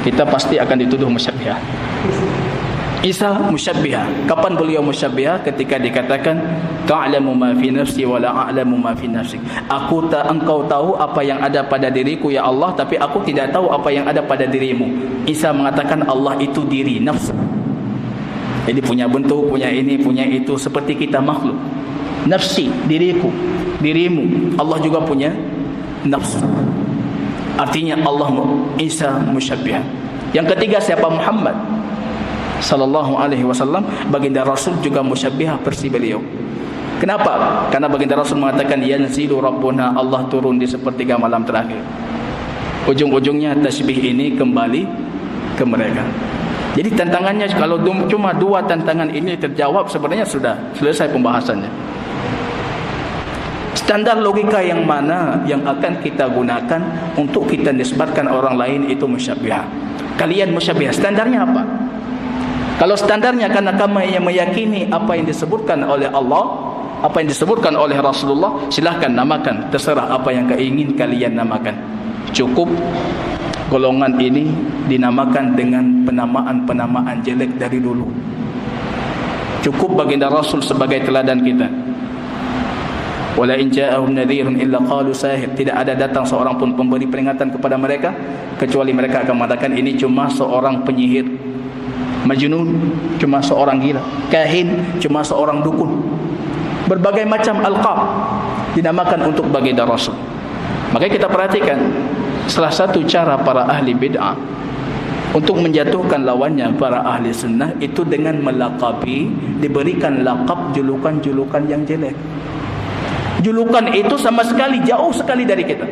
A: kita pasti akan dituduh musyabbihah. Isa musyabbihah. Kapan beliau musyabbihah? Ketika dikatakan ta'lamu ma fi nafsi wa la a'lamu ma fi nafsik. Engkau tahu apa yang ada pada diriku ya Allah, tapi aku tidak tahu apa yang ada pada dirimu. Isa mengatakan Allah itu diri, nafsu. Jadi punya bentuk, punya ini, punya itu, seperti kita makhluk. Nafsi, diriku, dirimu. Allah juga punya nafsu. Artinya Allah Isa musyabbihah. Yang ketiga siapa? Muhammad sallallahu alaihi wasallam, baginda Rasul juga musyabbihah versi beliau. Kenapa? Karena baginda Rasul mengatakan yanzilu rabbuna, Allah turun di sepertiga malam terakhir. Ujung-ujungnya tasbih ini kembali ke mereka. Jadi tantangannya, kalau cuma 2 tantangan ini terjawab, sebenarnya sudah selesai pembahasannya. Standar logika yang mana yang akan kita gunakan untuk kita nisbatkan orang lain itu musyabbihah. Kalian musyabbihah, standarnya apa? Kalau standarnya karena kami yang meyakini apa yang disebutkan oleh Allah, apa yang disebutkan oleh Rasulullah, silahkan namakan, terserah apa yang ingin kalian namakan. Cukup golongan ini dinamakan dengan penamaan-penamaan jelek dari dulu. Cukup baginda Rasul sebagai teladan kita. Wala in ja'ahum nadhirun illa qalu sahir. Tidak ada datang seorang pun pemberi peringatan kepada mereka kecuali mereka akan mengatakan ini cuma seorang penyihir. Majnun, cuma seorang gila. Kahin, cuma seorang dukun. Berbagai macam alqab dinamakan untuk baginda Rasul. Makanya kita perhatikan, salah satu cara para ahli bid'ah untuk menjatuhkan lawannya para ahli sunnah itu dengan melaqabi, diberikan laqab julukan-julukan yang jelek. Julukan itu sama sekali jauh sekali dari kita.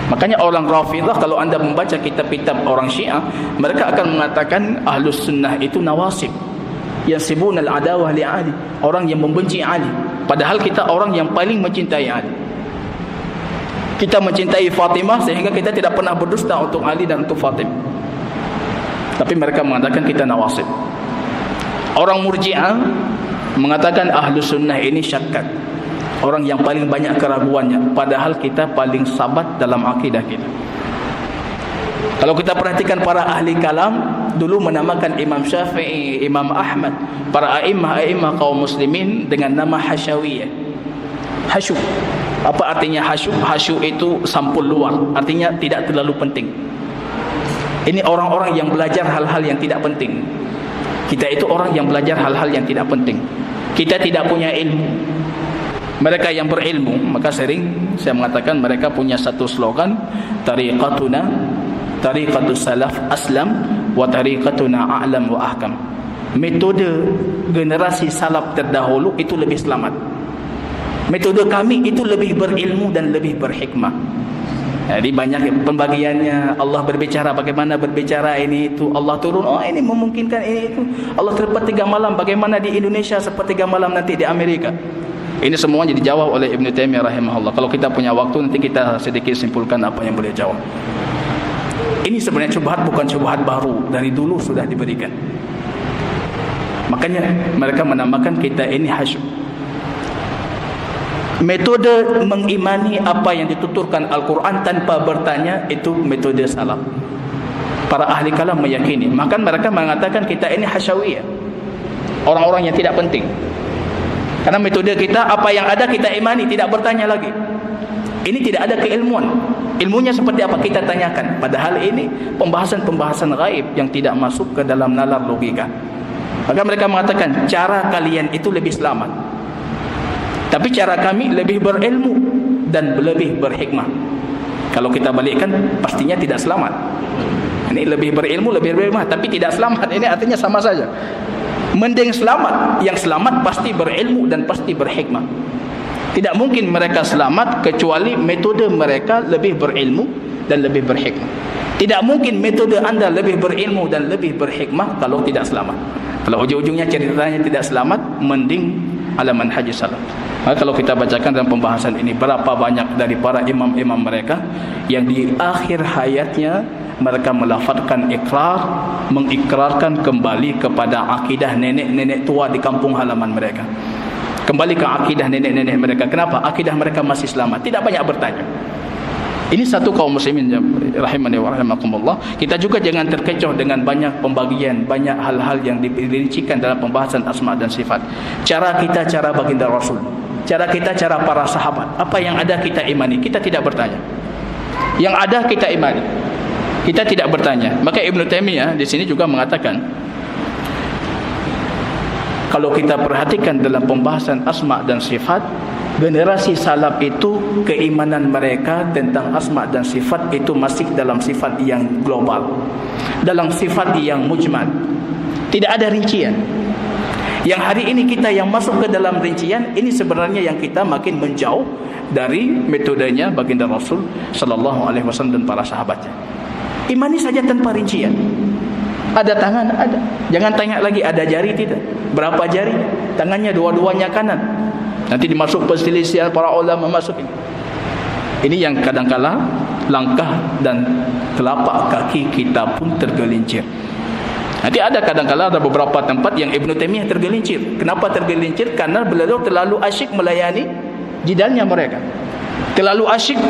A: Makanya orang Rafidah, kalau anda membaca kitab-kitab orang Syiah, mereka akan mengatakan ahlus sunnah itu nawasib. yansibuna al-adawah li Ali, orang yang membenci Ali, padahal kita orang yang paling mencintai Ali. Kita mencintai Fatimah sehingga kita tidak pernah berdusta untuk Ali dan untuk Fatimah. Tapi mereka mengatakan kita nawasib. Orang Murji'ah mengatakan ahlu sunnah ini syakkat, orang yang paling banyak keraguannya, padahal kita paling sabat dalam akidah kita. Kalau kita perhatikan para ahli kalam dulu menamakan Imam Syafi'i, Imam Ahmad, para a'imah kaum muslimin dengan nama hasyawiyah. Hasyu. Apa artinya hasyu? Hasyu itu sampul luar, artinya tidak terlalu penting. Ini orang-orang yang belajar hal-hal yang tidak penting. Kita itu orang yang belajar hal-hal yang tidak penting. Kita tidak punya ilmu. Mereka yang berilmu, maka sering saya mengatakan mereka punya satu slogan, tariqatuna tariqatus salaf aslam wa tariqatuna a'lam wa ahkam. Metode generasi salaf terdahulu itu lebih selamat. Metode kami itu lebih berilmu dan lebih berhikmah. Jadi banyak pembagiannya. Allah berbicara, bagaimana berbicara ini itu. Allah turun, oh ini memungkinkan ini itu. Allah sepertiga malam, bagaimana di Indonesia sepertiga malam nanti di Amerika. Ini semuanya dijawab oleh Ibnu Taimiyah rahimahullah. Kalau kita punya waktu nanti kita sedikit simpulkan apa yang boleh jawab. Ini sebenarnya syubhat, bukan syubhat baru, dari dulu sudah diberikan. Makanya mereka menamakan kita ini hasyu. Metode mengimani apa yang dituturkan Al-Quran tanpa bertanya, itu metode salaf. Para ahli kalam meyakini. Maka mereka mengatakan kita ini hasyawiyah, orang-orang yang tidak penting. Karena metode kita, apa yang ada kita imani, tidak bertanya lagi. Ini tidak ada keilmuan. Ilmunya seperti apa kita tanyakan. Padahal ini pembahasan-pembahasan gaib yang tidak masuk ke dalam nalar logika. Maka mereka mengatakan cara kalian itu lebih selamat, tapi cara kami lebih berilmu dan lebih berhikmah. Kalau kita balikkan, pastinya tidak selamat. Ini lebih berilmu, lebih berhikmah, tapi tidak selamat. Ini artinya sama saja. Mending selamat. Yang selamat pasti berilmu dan pasti berhikmah. Tidak mungkin mereka selamat kecuali metode mereka lebih berilmu dan lebih berhikmah. Tidak mungkin metode anda lebih berilmu dan lebih berhikmah kalau tidak selamat. Kalau ujung-ujungnya ceritanya tidak selamat, mending ala manhaj salaf. Maka kalau kita bacakan dalam pembahasan ini, berapa banyak dari para imam-imam mereka yang di akhir hayatnya mereka melafazkan ikrar, mengikrarkan kembali kepada akidah nenek-nenek tua di kampung halaman mereka. Kembali ke akidah nenek-nenek mereka. Kenapa? Akidah mereka masih selamat, tidak banyak bertanya. Ini satu kaum muslimin rahimani wa rahimakumullah. Kita juga jangan terkecoh dengan banyak pembagian, banyak hal-hal yang dirincikan dalam pembahasan asma dan sifat. Cara kita, cara baginda Rasul. Cara kita, cara para sahabat. Apa yang ada kita imani, kita tidak bertanya. Yang ada kita imani, kita tidak bertanya. Maka Ibnu Taimiyah di sini juga mengatakan, kalau kita perhatikan dalam pembahasan asma dan sifat, generasi salaf itu keimanan mereka tentang asma dan sifat itu masih dalam sifat yang global, dalam sifat yang mujmal, tidak ada rincian. Yang hari ini kita yang masuk ke dalam rincian, ini sebenarnya yang kita makin menjauh dari metodenya baginda Rasul sallallahu alaihi wasallam dan para sahabatnya. Imani saja tanpa rincian. Ada tangan, ada. Jangan tanya lagi ada jari, tidak. Berapa jari? Tangannya dua-duanya kanan. Nanti dimasuk perselisihan para ulama masuk ini. Ini yang kadang-kala langkah dan telapak kaki kita pun tergelincir. Nanti ada kadang-kala ada beberapa tempat yang Ibnu Taimiyah tergelincir. Kenapa tergelincir? Karena beliau terlalu asyik melayani jidalnya mereka. Terlalu asyik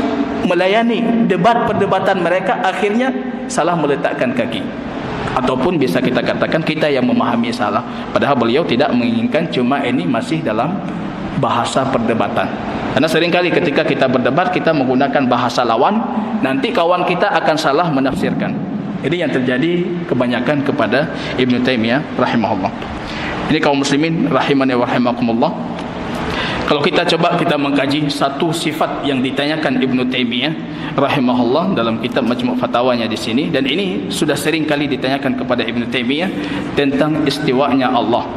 A: melayani debat-perdebatan mereka, akhirnya salah meletakkan kaki. Ataupun bisa kita katakan kita yang memahami salah. Padahal beliau tidak menginginkan, cuma ini masih dalam bahasa perdebatan. Karena seringkali ketika kita berdebat, kita menggunakan bahasa lawan, nanti kawan kita akan salah menafsirkan. Ini yang terjadi kebanyakan kepada Ibnu Taimiyah rahimahullah. Ini kaum muslimin rahimani wa rahimakumullah. Kalau kita coba kita mengkaji satu sifat yang ditanyakan Ibnu Taimiyah rahimahullah dalam kitab Majmu' Fatawanya di sini, dan ini sudah sering kali ditanyakan kepada Ibnu Taimiyah tentang istiwanya Allah.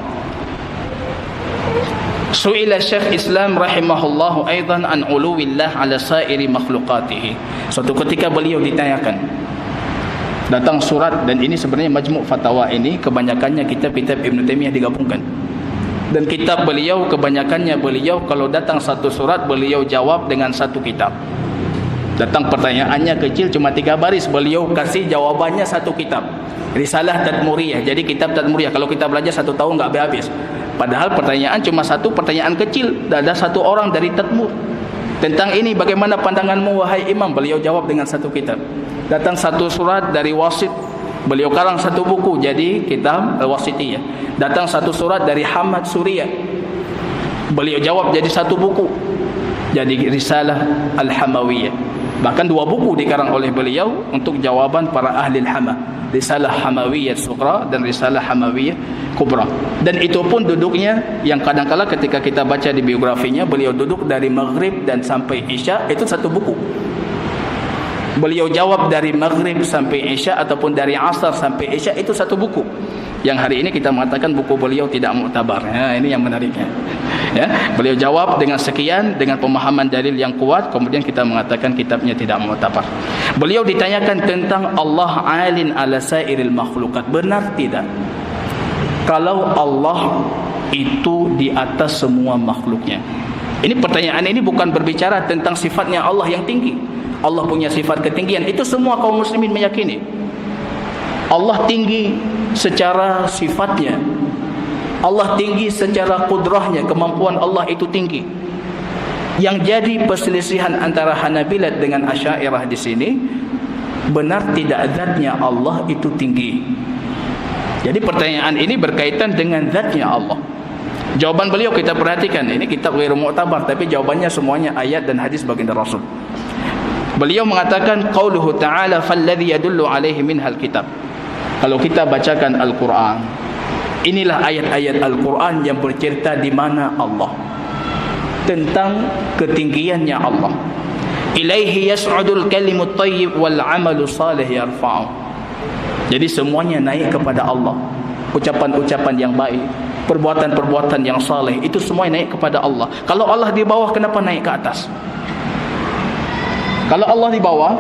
A: Su'ila Syekh Islam rahimahullahu aidan an uluwillah ala sairi makhluqatihi. Suatu ketika beliau ditanyakan Datang surat, dan ini sebenarnya Majmu' Fatawa ini kebanyakannya kitab-kitab Ibn Taimiyah digabungkan. Dan kitab beliau kebanyakannya beliau kalau datang satu surat beliau jawab dengan satu kitab. Datang pertanyaannya kecil cuma 3 baris, beliau kasih jawabannya satu kitab. Risalah Tadmuriyah. Jadi kitab Tadmuriyah kalau kita belajar 1 tahun enggak habis. Padahal pertanyaan cuma satu, pertanyaan kecil, ada satu orang dari Tadmur. Tentang ini bagaimana pandanganmu wahai imam, beliau jawab dengan satu kitab. Datang satu surat dari Wasit, beliau karang satu buku jadi kitab Al-Wasitiyah. Datang satu surat dari Hamad Suriyah, beliau jawab jadi satu buku, jadi Risalah Al-Hamawiyah. Bahkan 2 buku dikarang oleh beliau untuk jawaban para ahli Al-Hama, Risalah Hamawiyah Sughra dan Risalah Hamawiyah Kubra. Dan itu pun duduknya yang kadang-kala ketika kita baca di biografinya, beliau duduk dari Maghrib dan sampai Isya, itu satu buku. Beliau jawab dari Maghrib sampai Isya ataupun dari Asar sampai Isya, itu satu buku. Yang hari ini kita mengatakan buku beliau tidak muktabar. Ini yang menariknya. Ya, beliau jawab dengan sekian, dengan pemahaman dalil yang kuat, kemudian kita mengatakan kitabnya tidak muktabar. Beliau ditanyakan tentang Allah alin ala sairil makhlukat. Benar tidak kalau Allah itu di atas semua makhluknya? Ini pertanyaan ini bukan berbicara tentang sifatnya Allah yang tinggi. Allah punya sifat ketinggian, itu semua kaum muslimin meyakini. Allah tinggi secara sifatnya, Allah tinggi secara kudrahnya, kemampuan Allah itu tinggi. Yang jadi perselisihan antara Hanabilah dengan Asy'ariyah di sini, benar tidak zatnya Allah itu tinggi. Jadi pertanyaan ini berkaitan dengan zatnya Allah. Jawaban beliau kita perhatikan, ini kitab ghairu mu'tabar tapi jawabannya semuanya ayat dan hadis baginda Rasul. Beliau mengatakan qauluhu ta'ala falladhi yadullu alaihi minhal kitab. Kalau kita bacakan Al-Quran, inilah ayat-ayat Al-Quran yang bercerita di mana Allah, tentang ketinggiannya Allah. Ilaihi yas'udul kalimut thayyib wal 'amalu salih yarfa'u. Jadi semuanya naik kepada Allah. Ucapan-ucapan yang baik, perbuatan-perbuatan yang saleh, itu semua naik kepada Allah. Kalau Allah di bawah, kenapa naik ke atas? Kalau Allah di bawah,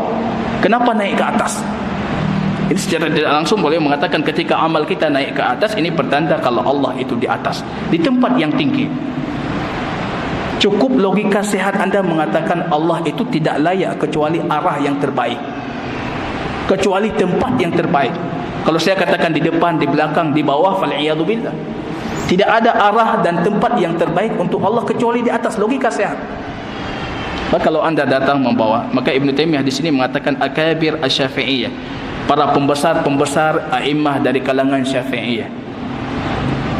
A: kenapa naik ke atas? Ini secara tidak langsung boleh mengatakan ketika amal kita naik ke atas, ini pertanda kalau Allah itu di atas, di tempat yang tinggi. Cukup logika sehat Anda mengatakan Allah itu tidak layak kecuali arah yang terbaik, kecuali tempat yang terbaik. Kalau saya katakan di depan, di belakang, di bawah, fal'iyadu billah, tidak ada arah dan tempat yang terbaik untuk Allah kecuali di atas. Logika sehat. Maka kalau Anda datang membawa, maka Ibn Taimiyah di sini mengatakan akabir asy-Syafi'iyah, para pembesar-pembesar a'immah dari kalangan Syafi'iyah,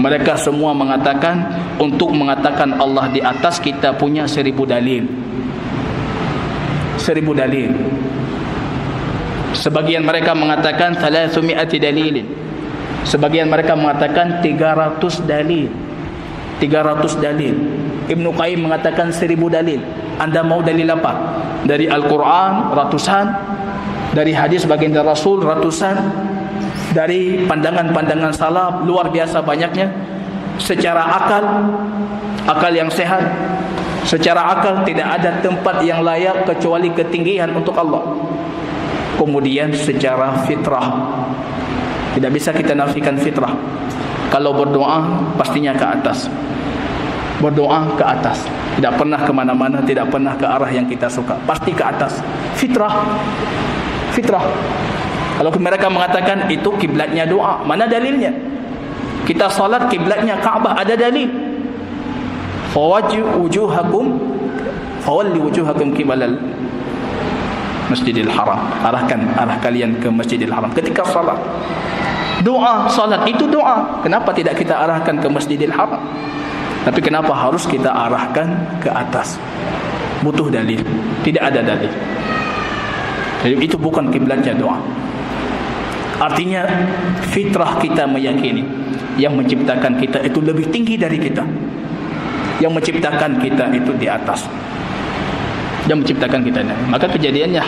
A: mereka semua mengatakan untuk mengatakan Allah di atas kita punya 1000 dalil. 1000 dalil. Sebagian mereka mengatakan 300 dalilin. Sebagian mereka mengatakan 300 dalil. 300 dalil. Ibnu Qayyim mengatakan 1000 dalil. Anda mau dalil apa? Dari Al-Quran ratusan, dari hadis baginda Rasul ratusan, dari pandangan-pandangan salaf luar biasa banyaknya. Secara akal yang sehat, secara akal tidak ada tempat yang layak kecuali ketinggian untuk Allah. Kemudian secara fitrah, tidak bisa kita nafikan fitrah. Kalau berdoa pastinya ke atas, berdoa ke atas, tidak pernah kemana-mana, tidak pernah ke arah yang kita suka, pasti ke atas. Fitrah. Kalau mereka mengatakan itu kiblatnya doa, mana dalilnya? Kita salat kiblatnya Ka'bah, ada dalil. Fawalli wujuhakum qibalal Masjidil Haram. Arah kalian ke Masjidil Haram ketika salat. Doa salat itu doa. Kenapa tidak kita arahkan ke Masjidil Haram? Tapi kenapa harus kita arahkan ke atas? Butuh dalil. Tidak ada dalil. Jadi itu bukan kiblatnya doa. Artinya fitrah kita meyakini yang menciptakan kita itu lebih tinggi dari kita, yang menciptakan kita itu di atas, yang menciptakan kita. Maka kejadiannya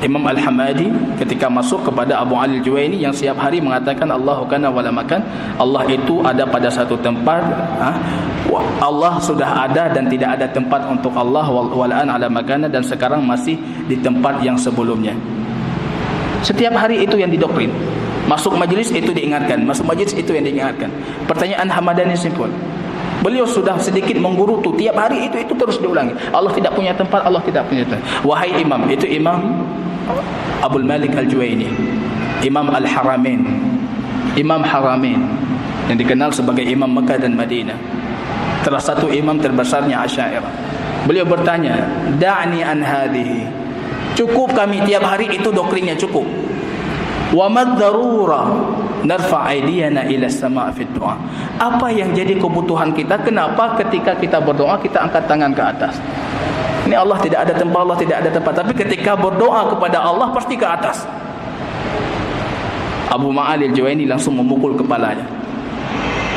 A: Imam Al-Hamadi ketika masuk kepada Abu Ali Al-Juwaini yang setiap hari mengatakan Allahu kana wala makan, Allah itu ada pada satu tempat, Allah sudah ada dan tidak ada tempat untuk Allah, wal'an ala makana, dan sekarang masih di tempat yang sebelumnya. Setiap hari itu yang didoktrin. Masuk majlis itu diingatkan, masuk majlis itu yang diingatkan. Pertanyaan Hamadani simpul. Beliau sudah sedikit menggurutu, tiap hari itu terus diulangi. Allah tidak punya tempat, Allah tidak punya tempat. Wahai imam, itu Imam Abdul Malik Al-Juwaini, Imam Al-Haramain, Imam Haramain yang dikenal sebagai Imam Mekah dan Madinah. Salah satu imam terbesarnya Asy'ariyah. Beliau bertanya, "Da'ni an hadhihi." Cukup kami tiap hari itu doktrinnya cukup. Wa mad-darura narfa' aydiyana ila as-sama' fi du'a. Apa yang jadi kebutuhan kita? Kenapa ketika kita berdoa kita angkat tangan ke atas? Ini Allah tidak ada tempat, Allah tidak ada tempat. Tapi ketika berdoa kepada Allah pasti ke atas. Abu Ma'al Al-Juwaini langsung memukul kepalanya.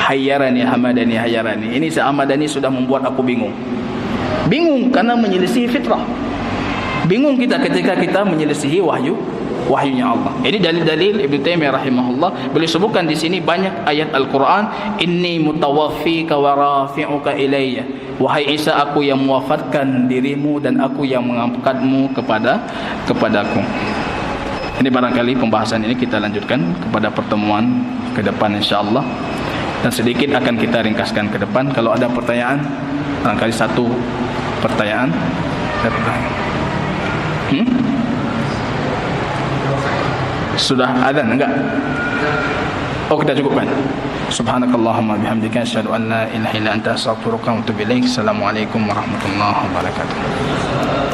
A: Hayyarani Hamadani hayyarani. Ini Hamadani sudah membuat aku bingung. Bingung karena menyelisihi fitrah. Bingung kita ketika kita menyelisihi wahyunya Allah. Ini dalil-dalil Ibnu Taimiyah rahimahullah. Beliau sebutkan di sini banyak ayat Al-Quran. Inni mutawaffika wa rafi'uka ilayya. Wahai Isa, aku yang mewafatkan dirimu dan aku yang mengangkatmu kepadaku. Ini barangkali pembahasan ini kita lanjutkan kepada pertemuan ke depan insyaAllah. Dan sedikit akan kita ringkaskan ke depan. Kalau ada pertanyaan, barangkali satu pertanyaan. Sudah adzan enggak? Oh, kita cukupkan. Subhanakallahumma bihamdika asyhadu an la ilaha illa anta astaghfiruka wa atubu ilaik. Assalamualaikum warahmatullahi wabarakatuh.